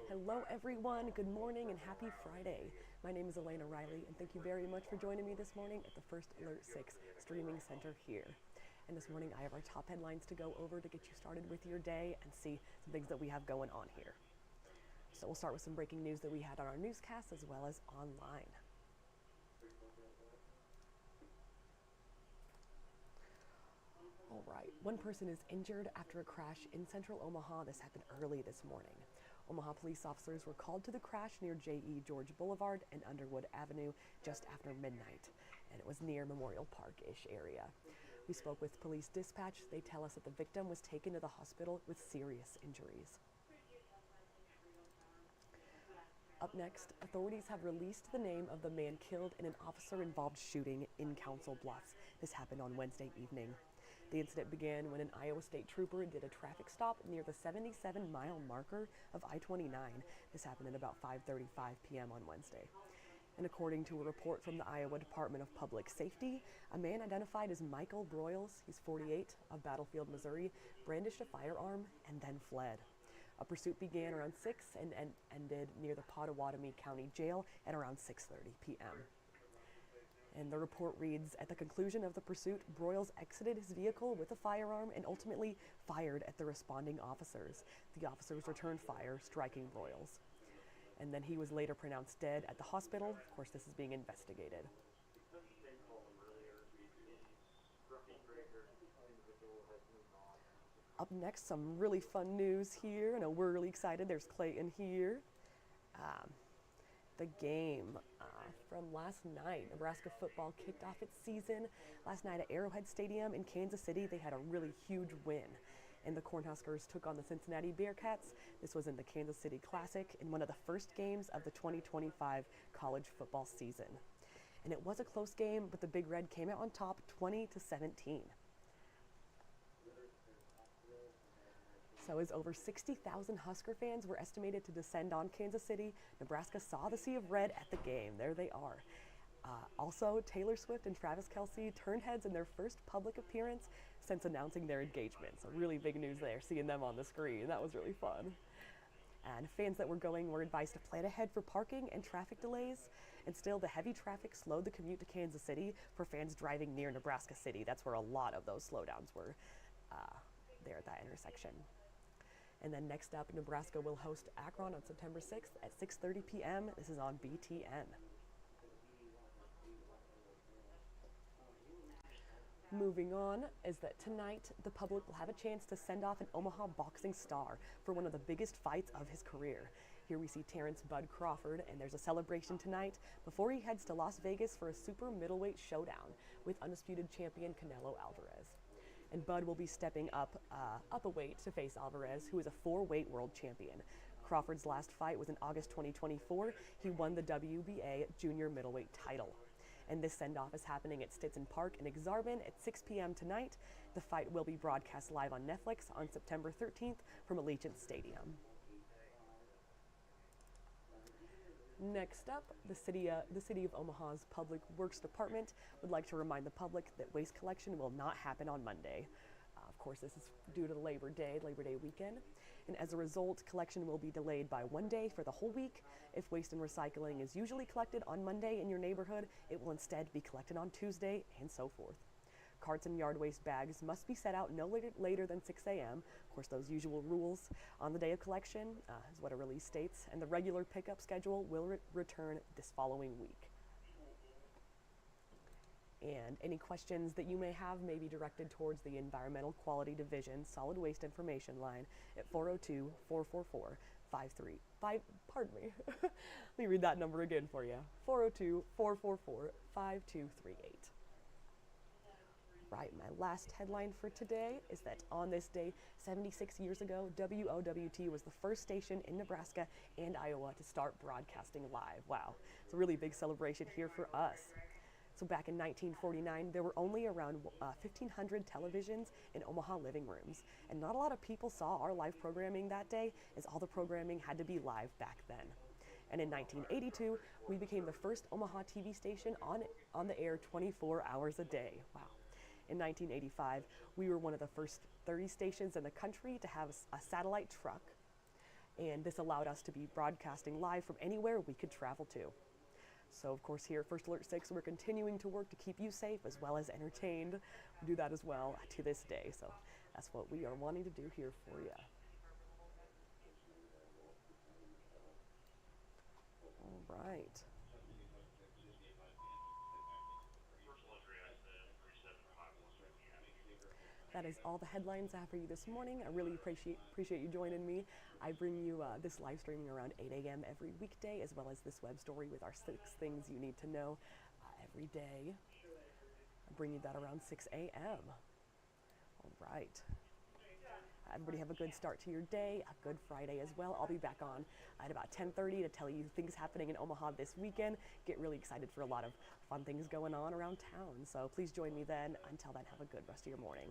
Hello everyone, good morning and happy Friday. My name is Elena Riley and thank you very much for joining me this morning at the First Alert 6 Streaming Center here. And this morning I have our top headlines to go over to get you started with your day and see some things that we have going on here. So we'll start with some breaking news that we had on our newscast as well as online. All right, one person is injured after a crash in central Omaha. This happened early this morning. Omaha police officers were called to the crash near J.E. George Boulevard and Underwood Avenue just after midnight, and it was near Memorial Park-ish area. We spoke with police dispatch. They tell us that the victim was taken to the hospital with serious injuries. Up next, authorities have released the name of the man killed in an officer-involved shooting in Council Bluffs. This happened on Wednesday evening. The incident began when an Iowa State trooper did a traffic stop near the 77-mile marker of I-29. This happened at about 5:35 p.m. on Wednesday. And according to a report from the Iowa Department of Public Safety, a man identified as Michael Broyles, he's 48, of Battlefield, Missouri, brandished a firearm and then fled. A pursuit began around 6 and ended near the Pottawatomie County Jail at around 6:30 p.m. And the report reads, at the conclusion of the pursuit, Broyles exited his vehicle with a firearm and ultimately fired at the responding officers. The officers returned fire, striking Broyles. And then he was later pronounced dead at the hospital. Of course, this is being investigated. Up next, some really fun news here. I know we're really excited. There's Clayton here. The game from last night. Nebraska football kicked off its season last night at Arrowhead Stadium in Kansas City. They had a really huge win, and the Cornhuskers took on the Cincinnati Bearcats. This was in the Kansas City Classic in one of the first games of the 2025 college football season. And it was a close game, but the Big Red came out on top 20-17. So as over 60,000 Husker fans were estimated to descend on Kansas City, Nebraska saw the sea of red at the game. There they are. Also, Taylor Swift and Travis Kelce turned heads in their first public appearance since announcing their engagement. So really big news there, seeing them on the screen. That was really fun. And fans that were going were advised to plan ahead for parking and traffic delays. And still, the heavy traffic slowed the commute to Kansas City for fans driving near Nebraska City. That's where a lot of those slowdowns were there at that intersection. And then next up, Nebraska will host Akron on September 6th at 6:30 p.m. This is on BTN. Moving on is that tonight the public will have a chance to send off an Omaha boxing star for one of the biggest fights of his career. Here we see Terence "Bud" Crawford, and there's a celebration tonight before he heads to Las Vegas for a super middleweight showdown with undisputed champion Canelo Alvarez. And Bud will be stepping up a weight to face Alvarez, who is a 4-weight world champion. Crawford's last fight was in August 2024. He won the WBA junior middleweight title. And this send-off is happening at Stetson Park in Exarban at 6 p.m. tonight. The fight will be broadcast live on Netflix on September 13th from Allegiant Stadium. Next up, the city of Omaha's Public Works Department would like to remind the public that waste collection will not happen on Monday. Of course, this is due to Labor Day weekend. And as a result, collection will be delayed by 1 day for the whole week. If waste and recycling is usually collected on Monday in your neighborhood, it will instead be collected on Tuesday, and so forth. Carts and yard waste bags must be set out no later than 6 a.m. Of course, those usual rules on the day of collection is what a release states, and the regular pickup schedule will return this following week. And any questions that you may have may be directed towards the Environmental Quality Division Solid Waste Information line at 402-444-5355. Pardon me. Let me read that number again for you. 402-444-5238. Right, my last headline for today is that on this day, 76 years ago, WOWT was the first station in Nebraska and Iowa to start broadcasting live. Wow, it's a really big celebration here for us. So back in 1949, there were only around 1,500 televisions in Omaha living rooms, and not a lot of people saw our live programming that day, as all the programming had to be live back then. And in 1982, we became the first Omaha TV station on the air 24 hours a day. Wow. In 1985, we were one of the first 30 stations in the country to have a satellite truck. and this allowed us to be broadcasting live from anywhere we could travel to. So of course here at First Alert 6, we're continuing to work to keep you safe as well as entertained. We do that as well to this day, so that's what we are wanting to do here for you. All right. That is all the headlines I have for you this morning. I really appreciate you joining me. I bring you this live streaming around 8 a.m. every weekday, as well as this web story with our 6 things you need to know every day. I bring you that around 6 a.m. All right. Everybody have a good start to your day, a good Friday as well. I'll be back on at about 10:30 to tell you things happening in Omaha this weekend. Get really excited for a lot of fun things going on around town. So please join me then. Until then, have a good rest of your morning.